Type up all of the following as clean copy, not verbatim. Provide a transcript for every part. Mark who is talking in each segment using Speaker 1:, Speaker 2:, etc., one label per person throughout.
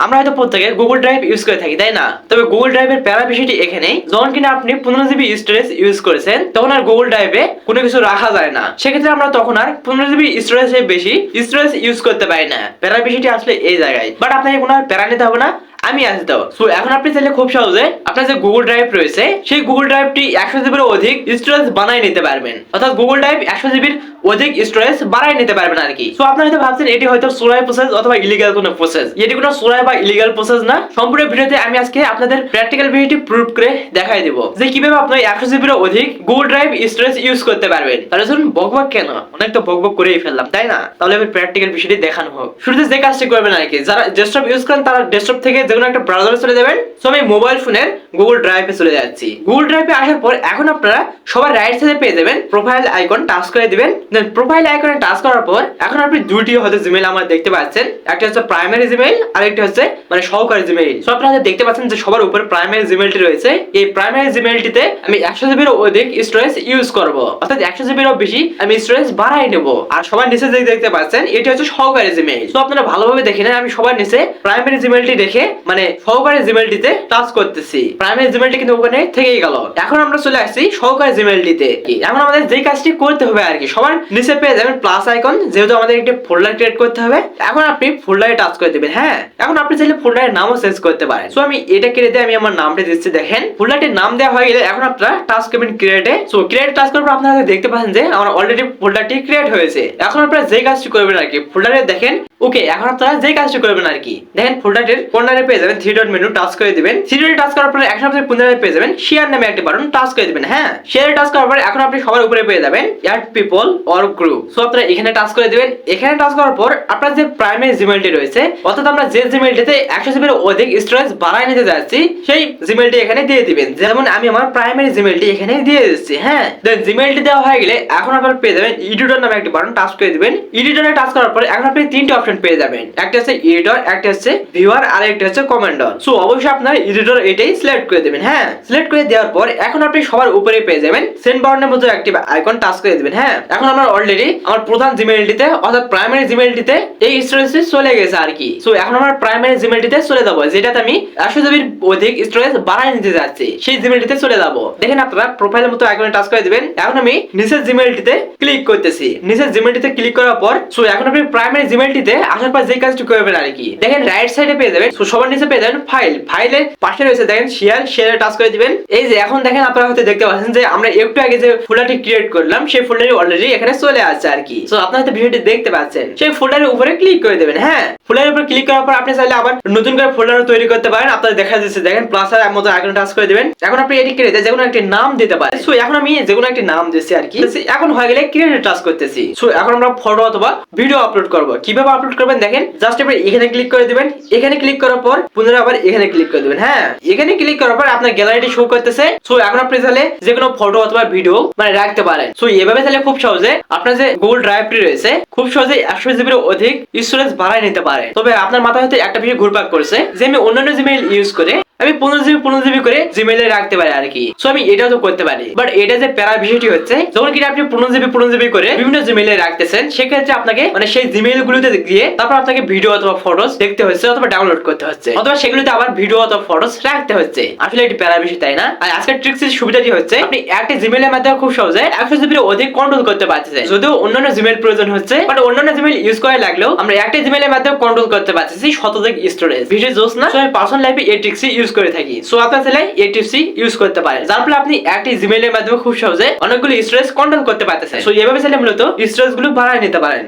Speaker 1: আমরা হয়তো প্রত্যেকে গুগল ড্রাইভ ইউজ করে থাকি, তাই না? তবে গুগল ড্রাইভের প্যারা বিষয়টি এখানেই, যখন কিনা আপনি 15 জিবি স্টোরেজ ইউজ করেছেন তখন আর গুগল ড্রাইভে কোনো কিছু রাখা যায় না। সেক্ষেত্রে আমরা তখন আর 15 জিবি স্টোরেজের বেশি স্টোরেজ ইউজ করতে পারি না। প্যারা বিষয়টি আসলে এই জায়গায়, বাট আপনাকে কোনো প্যারা নিতে হবে না, আমি আসি তো। সো এখন আপনি চাইলে খুব সহজে আপনার যে গুগল ড্রাইভ রয়েছে সেই গুগল ড্রাইভটি 100 জিবির অধিক স্টোরেজ বানাই নিতে পারবেন, অর্থাৎ গুগল ড্রাইভ 100 জিবির অধিক স্টোরেজ বাড়াই নিতে পারবেন আর কি। সো আপনারা হয়তো ভাবছেন এটি হয়তো চোরাই প্রসেস অথবা ইলিগাল কোনো প্রসেস। এটি কোনো চোরাই বা ইলিগাল প্রসেস না। সম্পূর্ণ ভিডিওতে আমি আজকে আপনাদের প্র্যাকটিক্যাল ভিডিওটি প্রুভ করে দেখাই দেব যে কিভাবে আপনি 100 জিবির অধিক গুগল ড্রাইভ স্টোরেজ ইউজ করতে পারবেন। তাহলে শুনুন, বকবক কেন, অনেক তো বকবক করেই ফেললাম, তাই না? তাহলে আমি প্র্যাকটিক্যাল বিষয়টি দেখানো হোক। শুরুতে যে কাজটি করবেন আর কি, যারা ডেস্কটপ ইউজ করেন তারা ডেস্কটপ থেকে যে কোনো একটা ব্রাউজারে চলে যাবেন। সো আমি মোবাইল ফোনের গুগল ড্রাইভে চলে যাচ্ছি। গুগল ড্রাইভে আসার পর এখন আপনারা সবার রাইট সাইডে পেয়ে যাবেন প্রোফাইল আইকন, টাচ করে দিবেন। দেন প্রোফাইল আইকনে টাচ করার পর এখন আপনি দুটি হয়তো জিমেইল আমরা দেখতে পাচ্ছেন, একটা হচ্ছে প্রাইমারি জিমেইল আর একটা হচ্ছে মানে সহকারী জিমেইল। সো আপনারা দেখতে পাচ্ছেন যে সবার উপরে প্রাইমারি জিমেইলটি রয়েছে। এই প্রাইমারি জিমেইলটিতে আমি 100 জিবির অধিক স্টোরেজ ইউজ করব, অর্থাৎ 100 জিবিরও বেশি আমি স্টোরেজ বাড়াই নেব। আর সবার নিচে যে দেখতে পাচ্ছেন এটি হচ্ছে সহকারী জিমেইল। সো আপনারা ভালোভাবে দেখে নেন, আমি সবার নিচে প্রাইমারি জিমেইলটি দেখে মানে সহকারী জিমেইলটিতে টাচ করতেছি। প্রাইমারি জিমেইলটি কিন্তু ওখানে থেকেই গেল। এখন আমরা চলে আসছি সহকারী জিমেইলটিতে। এখন আমাদের যে কাজটি করতে হবে আর কি, সবার নিচে পেয়ে যাবেন প্লাস আইকন, যেহেতু আমাদের একটা ফোল্ডার ক্রিয়েট করতে হবে। এখন আপনি ফোল্ডারে টাচ করে দিবেন। হ্যাঁ, এখন আপনি চাইলে ফোল্ডারের নামও চেঞ্জ করতে পারেন। সো আমি এটা কেটে দিয়ে আমি আমার নামটা দিচ্ছি। দেখেন ফোল্ডারটির নাম দেওয়া হয়ে গেলে এখন আপনারা টাচ করবেন ক্রিয়েটে। সো ক্রিয়েট টাচ করার পর আপনারা দেখতে পাচ্ছেন যে আমার অলরেডি ফোল্ডারটি ক্রিয়েট হয়েছে। এখন আপনারা যে কাজটি করবেন আর কি, ফোল্ডারে দেখেন ওকে, এখন আপনারা যে কাজটি করবেন আর কি, দেখেন ফোল্ডারের কর্নারে পেয়ে যাবেন থ্রি ডট মেনু, টাচ করে দিবেন। থ্রি ডট টাচ করার পর এখন আপনি পুনরায় পেয়ে যাবেন শেয়ার নামে একটা বাটন, টাচ করে দিবেন। হ্যাঁ, শেয়ারে টাচ করার পর এখন আপনি সবার উপরে পেয়ে যাবেন add people or group. So আপনারা এখানে টাচ করে দিবেন। এখানে টাচ করার পর আপনার যে প্রাইমারি জিমেইলটি রয়েছে, অর্থাৎ আমরা যে জিমেইলটিতে 100 জিবির অধিক স্টোরেজ বাড়াই নিতে যাচ্ছি সেই জিমেইলটি এখানে দিয়ে দিবেন। যেমন আমি আমার প্রাইমারি জিমেইলটি এখানে দিয়ে দিচ্ছি। হ্যাঁ, দেন জিমেইলটি দেওয়া হয়ে গেলে এখন আপনারা পেয়ে যাবেন এডিটর নামে একটা বাটন, টাচ করে দিবেন। এডিটরে টাচ করার পর এখন আপনি তিনটি অপশন পেয়ে যাবেন, একটা হচ্ছে এডিটর, একটা হচ্ছে ভিউয়ার আর একটা হচ্ছে কমান্ডার। সো অবশ্যই আপনারা এডিটর এটাই সিলেক্ট করে দিবেন। হ্যাঁ, সিলেক্ট করে দেওয়ার পর এখন আপনি সবার উপরে পেয়ে যাবেন সেন্ড বাটনের মধ্যে একটি আইকন, টাচ করে দিবেন। হ্যাঁ, এখন আমার অলরেডি আমার প্রধান জিমেইলটিতে অর্থাৎ প্রাইমারি জিমেইলটিতে এই স্টোরেজটি চলে গেছে আর কি। সো এখন আমার প্রাইমারি জিমেইলটিতে চলে যাব, যেটাতে আমি 100 জিবির অধিক স্টোরেজ বাড়াই নিতে যাচ্ছি, সেই জিমেইলটিতে চলে যাব। দেখেন আপনারা প্রোফাইলের মতো আইকনে টাচ করে দিবেন। এখন আমি নিচের জিমেইলটিতে ক্লিক করতেছি। নিচের জিমেইলটিতে ক্লিক করার পর সো এখন আপনি প্রাইমারি জিমেইলটিতে আসার পর যে কাজটি করবেন আর কি, দেখেন রাইট সাইডে পেয়ে যাবেন। সো সবার নিচে পেয়ে যাবেন ফাইল, ফাইলের পাশে রয়েছে দেখেন শেয়ার, শেয়ারে টাচ করে দিবেন। এই যে এখন দেখেন আপনারা হয়তো দেখতে পাচ্ছেন যে আমরা একটু আগে যে ফোল্ডারটি ক্রিয়েট করলাম সেই ফোল্ডারটি অলরেডি এখানে চলে আসছে আর কি। সো আপনারা হয়তো ভিডিওটি দেখতে পাচ্ছেন, সেই ফোল্ডারের উপরে ক্লিক করে দেবেন। হ্যাঁ, ফোল্ডারের উপর ক্লিক করার পর আপনি চাইলে আবার নতুন করে ফোল্ডার তৈরি করতে পারেন। আপনারা দেখা যাচ্ছে দেখেন প্লাস আর মতো আইকনে টাচ করে দিবেন। এখন আপনি এটি কেটে যে কোনো একটি নাম দিতে পারেন। সো এখন আমি যে কোনো একটি নাম দিচ্ছি আর কি। এখন হয়ে গেলে ক্রিয়েটে টাচ করতেছি। সো এখন আমরা ফটো অথবা ভিডিও আপলোড করব। কিভাবে আপলোড করবেন দেখেন, জাস্ট আপনি এখানে ক্লিক করে দিবেন। এখানে ক্লিক করার পর পুনরায় আবার এখানে ক্লিক করে দিবেন। হ্যাঁ, এখানে ক্লিক করার পর আপনার গ্যালারিটি শো করতেছে। সো এখন আপনি চাইলে যে কোনো ফটো অথবা ভিডিও মানে রাখতে পারেন। সো এভাবে চাইলে খুব সহজে আপনার যে গুগল ড্রাইভটি রয়েছে খুব সহজে 100 জিবির অধিক স্টোরেজ বাড়াই নিতে পারে। তবে আপনার মাথায় হয়তো একটা বিষয় ঘুরপাক করছে যে আমি অন্যান্য জিমেইল ইউজ করে আমি 15 জিবি করে জিমেইলে রাখতে পারি আর কি। সো আমি এটাও তো করতে পারি, বাট এটা যে প্যারা বিষয়টি হচ্ছে যখন কিনা আপনি 15 জিবি করে বিভিন্ন জিমেইলে রাখতেছেন, সেক্ষেত্রে আপনাকে মানে সেই জিমেইল গুলোতে গিয়ে তারপর আপনাকে ভিডিও অথবা ফটোস দেখতে হচ্ছে অথবা ডাউনলোড করতে হচ্ছে, অথবা সেগুলোতে আবার ভিডিও অথবা ফটোস রাখতে হচ্ছে। আসলে এটি প্যারা বিষয়, তাই না? আর আজকের ট্রিক্সের সুবিধাটি হচ্ছে আপনি একটা জিমেইলের মাধ্যমে খুব সহজে 100 জিবির অধিক কন্ট্রোল করতে পারতেছেন। যদিও অন্যান্য জিমেইল প্রয়োজন হচ্ছে, বাট অন্যান্য জিমেইল ইউজ করা লাগলেও আমরা একটা জিমেইলের মাধ্যমে কন্ট্রোল করতে পারতেছি শতাধিক স্টোরেজ। ভিডিও জোস না? সো আমি পার্সোনাল লাইফে এই ট্রিক্সই ইউজ করে থাকি। সো আপনারা চাইলে এই টিপসই ইউজ করতে পারেন, যার ফলে আপনি একটি জিমেইলের মাধ্যমে খুব সহজে অনেকগুলো স্টোরেজ কন্ট্রোল করতে পারতেছেন। সো এইভাবে চাইলে মূলত স্টোরেজ গুলো বাড়ায় নিতে পারেন।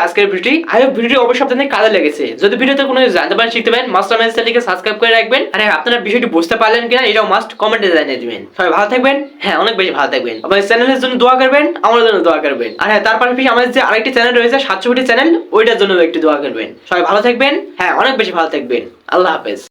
Speaker 1: আজকের ভিডিওটি আই হোপ ভিডিও অবশ্যই আপনাদের কাজে লেগেছে। যদি ভিডিওতে কোনো জানতে পারেন শিখতে পারেন, মাস্টার ম্যাথ চ্যানেলকে সাবস্ক্রাইব করে রাখবেন। আর আপনারা বিষয়টি বুঝতে পারলেন কিনা এটাও মাস্ট কমেন্টে জানিয়ে দিবেন। সবাই ভালো থাকবেন। হ্যাঁ, অনেক বেশি ভালো থাকবেন। আমাদের চ্যানেলের জন্য দোয়া করবেন, আমাদের জন্য দোয়া করবেন। আর হ্যাঁ, তার পাশাপাশি আমাদের যে আরেকটি চ্যানেল রয়েছে 700 কোটি চ্যানেল, ওইটার জন্য একটু দোয়া করবেন। সবাই ভালো থাকবেন। হ্যাঁ, অনেক বেশি ভালো থাকবেন। আল্লাহ হাফেজ।